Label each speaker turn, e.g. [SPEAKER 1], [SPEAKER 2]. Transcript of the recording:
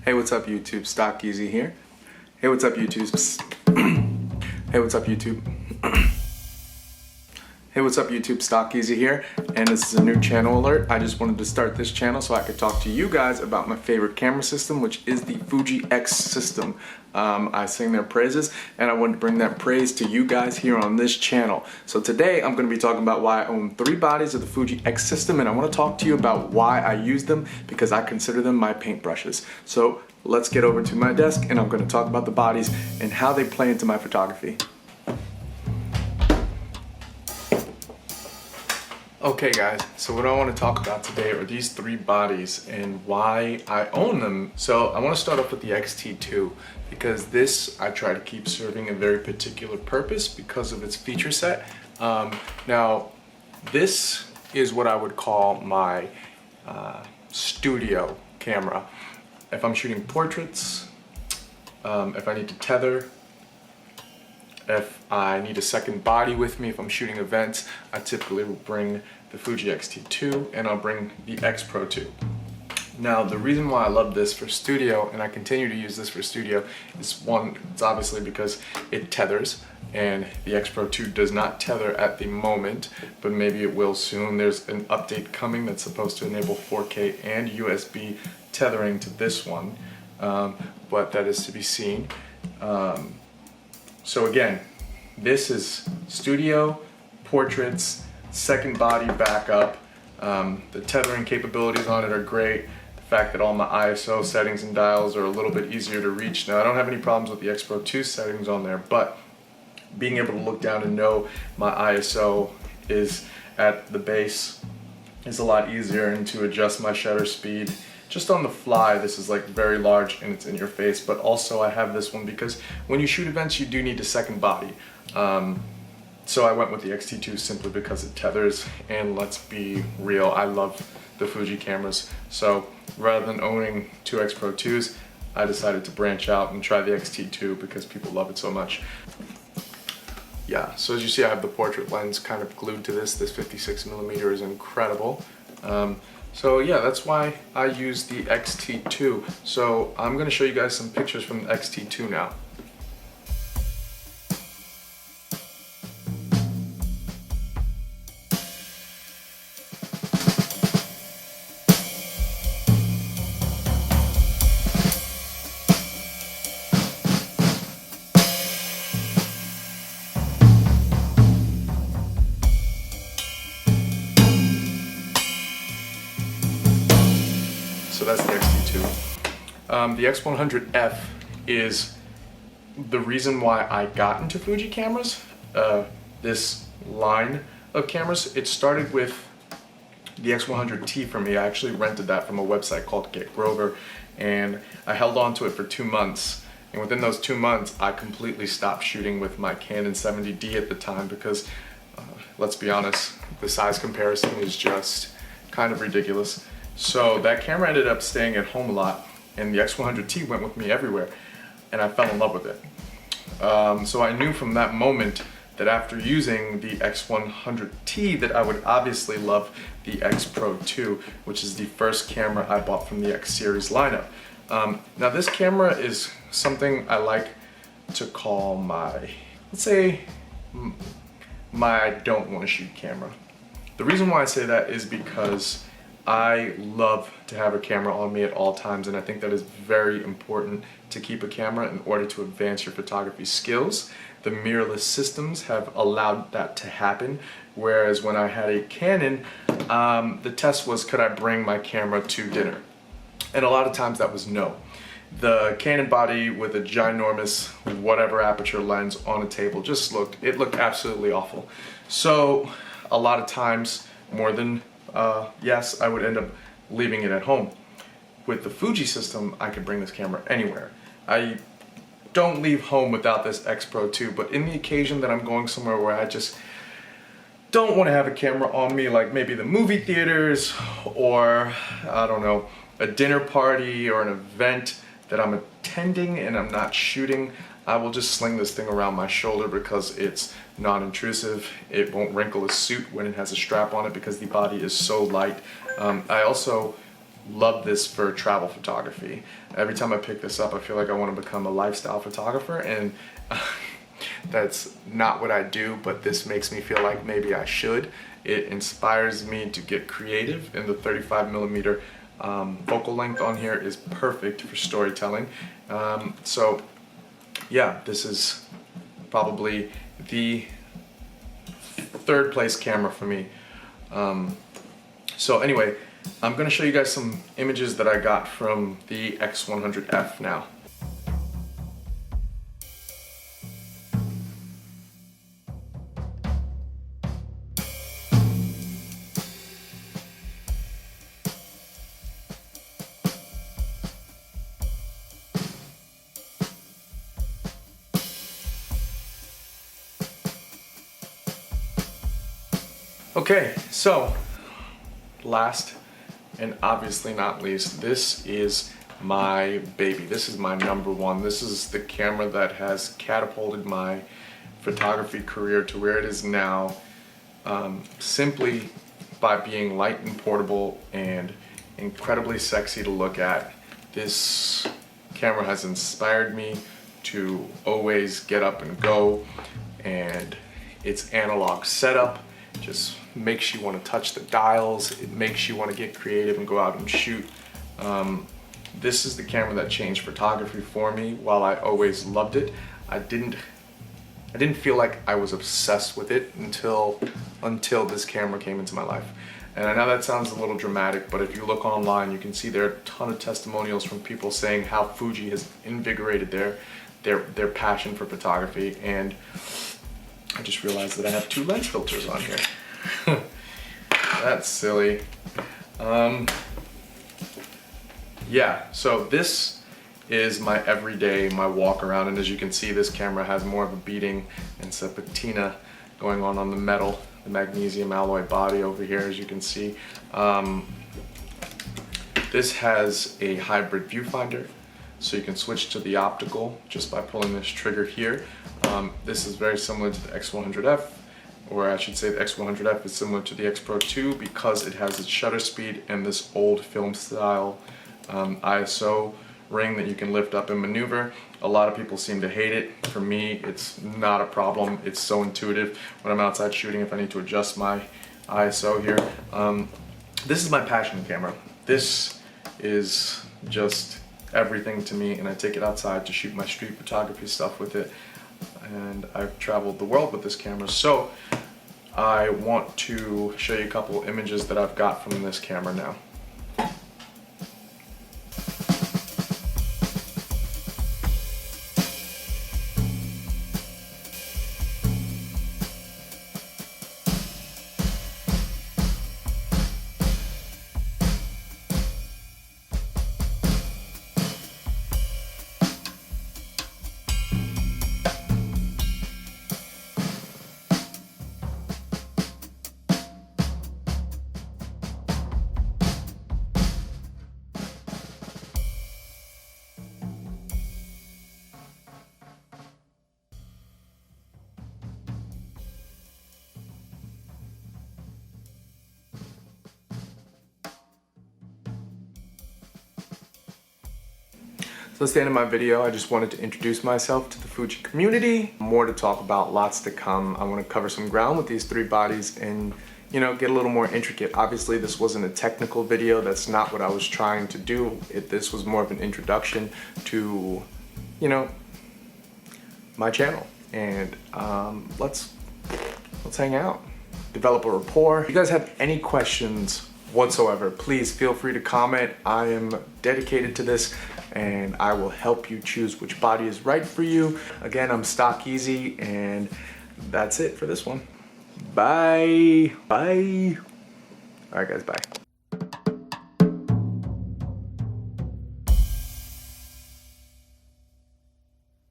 [SPEAKER 1] Hey, what's up YouTube? Stock Easy here. Hey, what's up YouTube? Hey, what's up YouTube? Hey, what's up YouTube? Stock Easy here, and this is a new channel alert. I just wanted to start this channel so I could talk to you guys about my favorite camera system, which is the Fuji X system. I sing their praises, and I wanted to bring that praise to you guys here on this channel. So today I'm going to be talking about why I own 3 bodies of the Fuji X system, and I want to talk to you about why I use them, because I consider them my paintbrushes. So let's get over to my desk, and I'm going to talk about the bodies and how they play into my photography. Okay guys, so what I want to talk about today are these 3 bodies and why I own them. So I want to start off with the XT-2 because this I try to keep serving a very particular purpose because of its feature set. Now this is what I would call my studio camera. If I'm shooting portraits, if I need to tether, if I need a second body with me, if I'm shooting events, I typically will bring the Fuji X-T-2 and I'll bring the X-Pro2. Now the reason why I love this for studio, and I continue to use this for studio, is one, it's obviously because it tethers, and the X-Pro2 does not tether at the moment, but maybe it will soon. There's an update coming that's supposed to enable 4K and USB tethering to this one, but that is to be seen. So again, this is studio, portraits, second body backup. The tethering capabilities on it are great. The fact that all my ISO settings and dials are a little bit easier to reach. Now I don't have any problems with the X-Pro2 settings on there, but being able to look down and know my ISO is at the base is a lot easier, and to adjust my shutter speed just on the fly. This is like very large and it's in your face, but also I have this one because when you shoot events you do need a second body. So I went with the XT2 simply because it tethers, and let's be real, I love the Fuji cameras. So rather than owning 2 X-Pro2s, I decided to branch out and try the XT2 because people love it so much. Yeah, so as you see I have the portrait lens kind of glued to this. This 56mm is incredible. So yeah, that's why I use the XT2. So I'm going to show you guys some pictures from the XT2 now. So that's the XT2. The X100F is the reason why I got into Fuji cameras, this line of cameras. It started with the X100T for me. I actually rented that from a website called Get Grover, and I held on to it for 2 months. And within those 2 months, I completely stopped shooting with my Canon 70D at the time because, let's be honest, the size comparison is just kind of ridiculous. So that camera ended up staying at home a lot, and the X100T went with me everywhere, and I fell in love with it. So I knew from that moment that after using the X100T that I would obviously love the X-Pro2, which is the first camera I bought from the X-Series lineup. Now this camera is something I like to call my, let's say, my I don't want to shoot camera. The reason why I say that is because I love to have a camera on me at all times, and I think that is very important to keep a camera in order to advance your photography skills. The mirrorless systems have allowed that to happen, whereas when I had a Canon, the test was, could I bring my camera to dinner? And a lot of times that was no. The Canon body with a ginormous whatever aperture lens on a table just looked absolutely awful. So a lot of times, more than yes, I would end up leaving it at home. With the Fuji system, I can bring this camera anywhere. I don't leave home without this X-Pro2, but in the occasion that I'm going somewhere where I just don't want to have a camera on me, like maybe the movie theaters, or I don't know, a dinner party or an event that I'm attending and I'm not shooting, I will just sling this thing around my shoulder because it's non-intrusive. It won't wrinkle a suit when it has a strap on it because the body is so light. I also love this for travel photography. Every time I pick this up, I feel like I want to become a lifestyle photographer, and that's not what I do, but this makes me feel like maybe I should. It inspires me to get creative, and the 35mm focal length on here is perfect for storytelling. So yeah, this is probably the third place camera for me. So anyway, I'm going to show you guys some images that I got from the X100F now. Okay, so last and obviously not least, this is my baby. This is my number one. This is the camera that has catapulted my photography career to where it is now, simply by being light and portable and incredibly sexy to look at. This camera has inspired me to always get up and go, and its analog setup just makes you want to touch the dials. It makes you want to get creative and go out and shoot. This is the camera that changed photography for me. While I always loved it, I didn't feel like I was obsessed with it until this camera came into my life. And I know that sounds a little dramatic, but if you look online, you can see there are a ton of testimonials from people saying how Fuji has invigorated their passion for photography. And I just realized that I have 2 lens filters on here. That's silly. Yeah, so this is my everyday, my walk around, and as you can see, this camera has more of a beading and some patina going on the metal, the magnesium alloy body over here, as you can see. This has a hybrid viewfinder, so you can switch to the optical just by pulling this trigger here. This is very similar to the X100F, or I should say the X100F is similar to the X-Pro2 because it has its shutter speed and this old film style ISO ring that you can lift up and maneuver. A lot of people seem to hate it. For me, it's not a problem. It's so intuitive when I'm outside shooting if I need to adjust my ISO here. This is my passion camera. This is just everything to me, and I take it outside to shoot my street photography stuff with it. And I've traveled the world with this camera, so I want to show you a couple images that I've got from this camera now. So that's the end of my video. I just wanted to introduce myself to the Fuji community. More to talk about, lots to come. I want to cover some ground with these 3 bodies and, you know, get a little more intricate. Obviously, this wasn't a technical video. That's not what I was trying to do. This was more of an introduction to, you know, my channel. And let's hang out, develop a rapport. If you guys have any questions whatsoever, please feel free to comment. I am dedicated to this, and I will help you choose which body is right for you. Again, I'm stock easy, and that's it for this one. Bye. Bye. All right, guys, bye.